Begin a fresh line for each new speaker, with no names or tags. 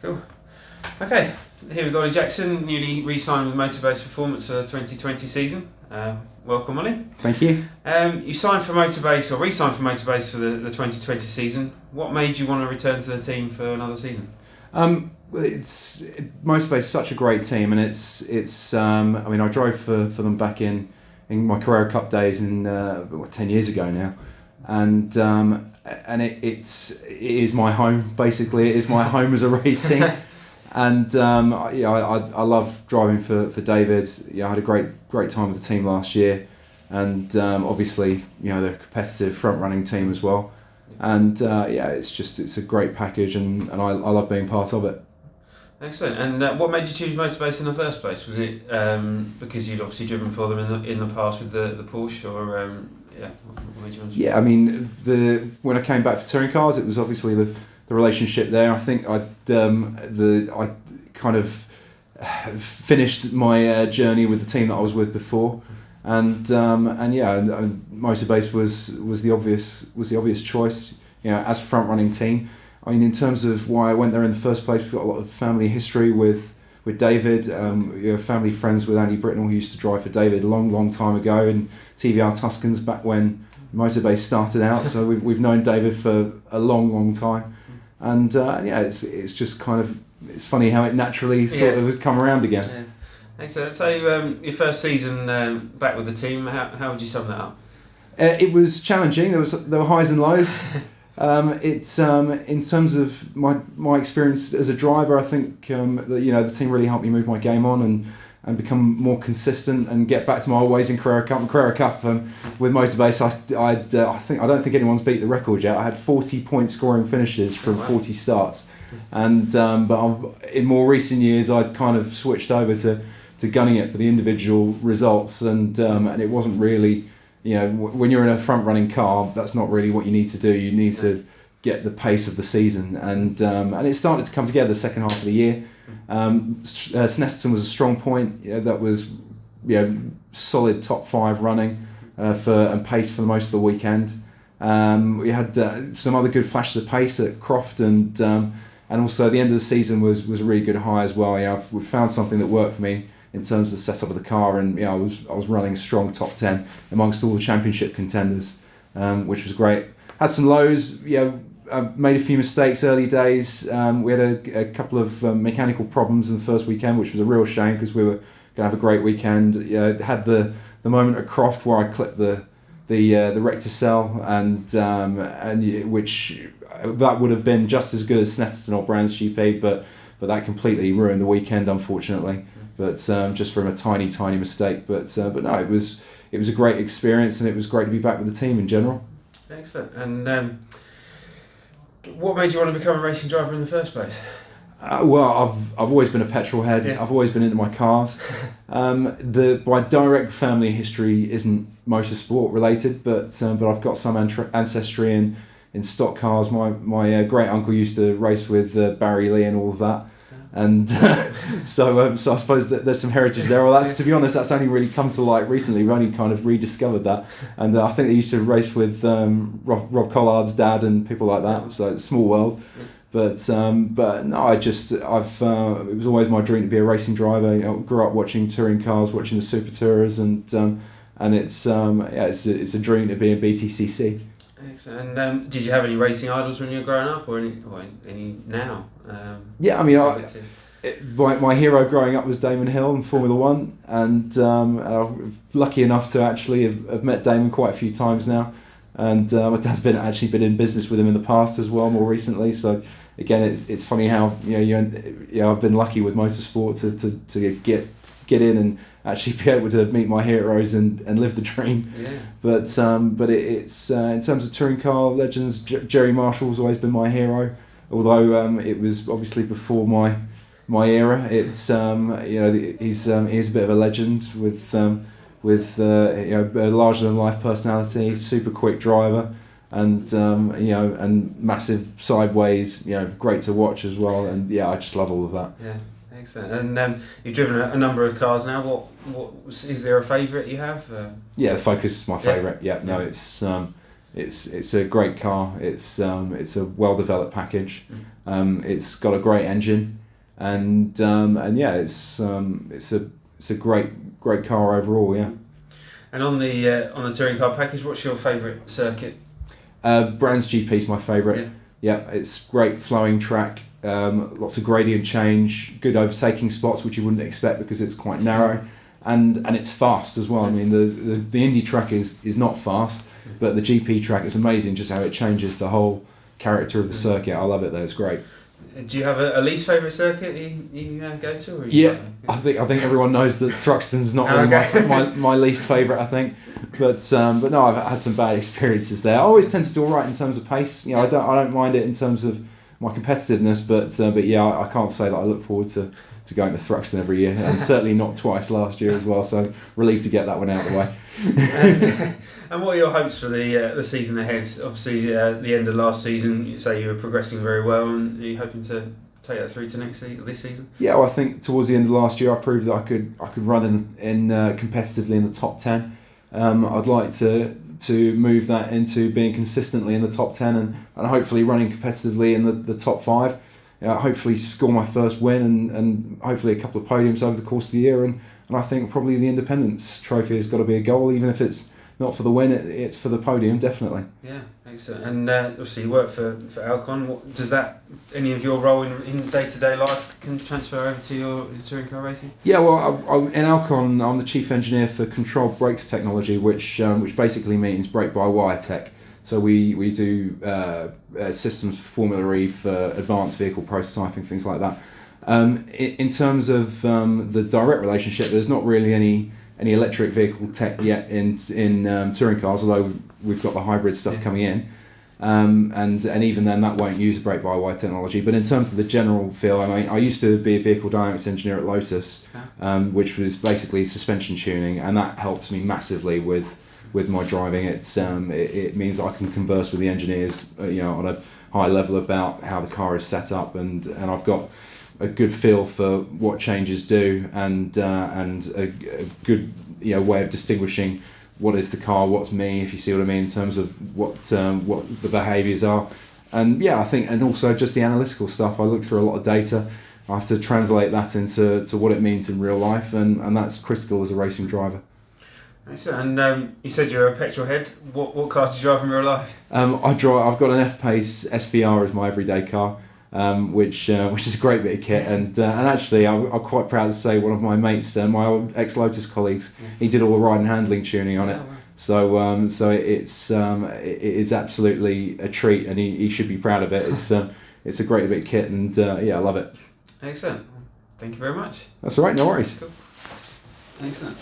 Cool. Okay, here with Ollie Jackson, newly re-signed with Motorbase Performance for the 2020 season. Welcome, Ollie.
Thank you.
You signed for Motorbase, or re-signed for Motorbase for the 2020 season. What made you want to return to the team for another season?
Motorbase is such a great team, and it's. I mean, I drove for them back in my Carrera Cup days 10 years ago now, and it is my home basically. It is my home as a race team. And I love driving for David. I had a great time with the team last year, and obviously they're a competitive front running team as well. And it's a great package, and I love being part of it.
Excellent. And what made you choose Motorbase in the first place? Was it because you'd obviously driven for them in the past with the Porsche, or what made you want to?
Yeah, I mean when I came back for touring cars, it was obviously the relationship there. I think I kind of finished my journey with the team that I was with before, and Motorbase was the obvious choice. As a front running team. I mean, in terms of why I went there in the first place, we've got a lot of family history with David. Family friends with Andy Britnell, who used to drive for David a long time ago, and TVR Tuscans back when Motorbase started out. So we've known David for a long time. And it's just kind of, it's funny how it naturally sort of has come around again.
Yeah. Excellent. So your first season back with the team, how would you sum that up?
It was challenging. There were highs and lows. In terms of my experience as a driver, I think the team really helped me move my game on and become more consistent and get back to my old ways in Carrera Cup. With Motorbase, I don't think anyone's beat the record yet. I had 40 point scoring finishes from 40 starts, but in more recent years I'd kind of switched over to gunning it for the individual results, and it wasn't really. When you're in a front running car, that's not really what you need to do. You need to get the pace of the season, and it started to come together the second half of the year. Snetterton was a strong point. That was solid top 5 running and pace for most of the weekend. We had some other good flashes of pace at Croft, and also the end of the season was a really good high as well. We found something that worked for me in terms of the setup of the car, and I was running strong top 10 amongst all the championship contenders, which was great. Had some lows. I made a few mistakes early days. We had a couple of mechanical problems in the first weekend, which was a real shame because we were going to have a great weekend. Had the moment at Croft where I clipped the recticel, and which that would have been just as good as Snetterton or Brands GP, but that completely ruined the weekend, unfortunately. But just from a tiny mistake. But no, it was a great experience, and it was great to be back with the team in general.
Excellent. And what made you want to become a racing driver in the first place?
Well, I've always been a petrol head. Yeah. I've always been into my cars. My direct family history isn't motorsport related, but I've got some ancestry in stock cars. My great uncle used to race with Barry Lee and all of that. And so I suppose that there's some heritage there. Well, to be honest, that's only really come to light recently. We've only kind of rediscovered that, and I think they used to race with Rob Collard's dad and people like that. So it's a small world, but no, it was always my dream to be a racing driver. I grew up watching touring cars, watching the Super Tourers, and it's a dream to be in BTCC.
Excellent. And did you have any racing idols when you were growing up, or any now?
I mean, my hero growing up was Damon Hill in Formula One, and I'm lucky enough to actually have met Damon quite a few times now, and my dad's been in business with him in the past as well, more recently. So again, it's funny how I've been lucky with motorsport to get in and actually be able to meet my heroes and live the dream.
Yeah.
But it's in terms of touring car legends, Jerry Marshall's always been my hero. Although it was obviously before my era. It's he's a bit of a legend with a larger than life personality, super quick driver, and and massive sideways. Great to watch as well. And I just love all of that.
Yeah. Excellent. And you've driven a number of cars now. What is there a favourite you have?
The Focus is my favourite. Yeah. No, it's it's a great car. It's a well developed package. It's got a great engine, and yeah, it's a great car overall. Yeah.
And on the touring car package, what's your favourite circuit?
Brands GP is my favourite. Yeah, it's great flowing track. Lots of gradient change, good overtaking spots, which you wouldn't expect because it's quite narrow, and it's fast as well. I mean, the Indy track is not fast, but the GP track is amazing. Just how it changes the whole character of the circuit. I love it though. It's great.
Do you have a least favourite circuit you go to? Or
I think everyone knows that Thruxton's not really my least favourite. I think, but no, I've had some bad experiences there. I always tend to do all right in terms of pace. You know, I don't mind it in terms of my competitiveness, but yeah, I can't say that I look forward to going to Thruxton every year, and certainly not twice last year as well. So relieved to get that one out of the way.
And what are your hopes for the season ahead? Obviously, the end of last season, you say you were progressing very well, and are you hoping to take that through to this season?
Yeah, well, I think towards the end of last year, I proved that I could run in competitively in the top 10. I'd like to move that into being consistently in the top 10 and hopefully running competitively in the top 5. Hopefully score my first win and hopefully a couple of podiums over the course of the year. And I think probably the Independence Trophy has got to be a goal, even if it's not for the win, it's for the podium, definitely.
Yeah, excellent. And obviously you work for Alcon. Does that, any of your role in day-to-day life can transfer over to your touring car racing? Yeah,
well, in Alcon, I'm the chief engineer for controlled brakes technology, which basically means brake-by-wire tech. So we do systems for Formula E, for advanced vehicle prototyping, things like that. In terms of the direct relationship, there's not really any electric vehicle tech yet in touring cars, although we've got the hybrid stuff coming in, and even then that won't use brake-by-wire technology. But in terms of the general feel, I mean, I used to be a vehicle dynamics engineer at Lotus, which was basically suspension tuning, and that helped me massively with my driving. It means I can converse with the engineers, on a high level about how the car is set up, and I've got a good feel for what changes do, and a good way of distinguishing what is the car, what's me, if you see what I mean, in terms of what the behaviours are. And yeah, I think, and also just the analytical stuff. I look through a lot of data. I have to translate that into what it means in real life, and that's critical as a racing driver.
Excellent. And you said you're a petrol head. What car do you drive in real life?
I've got an F-Pace SVR as my everyday car. Which is a great bit of kit, and actually I'm quite proud to say one of my mates, my old ex-Lotus colleagues, he did all the ride and handling tuning on it. So it is absolutely a treat, and he should be proud of it. It's a great bit of kit, and yeah, I love it.
Excellent. Thank you very much.
That's all right, no worries.
Cool. Excellent.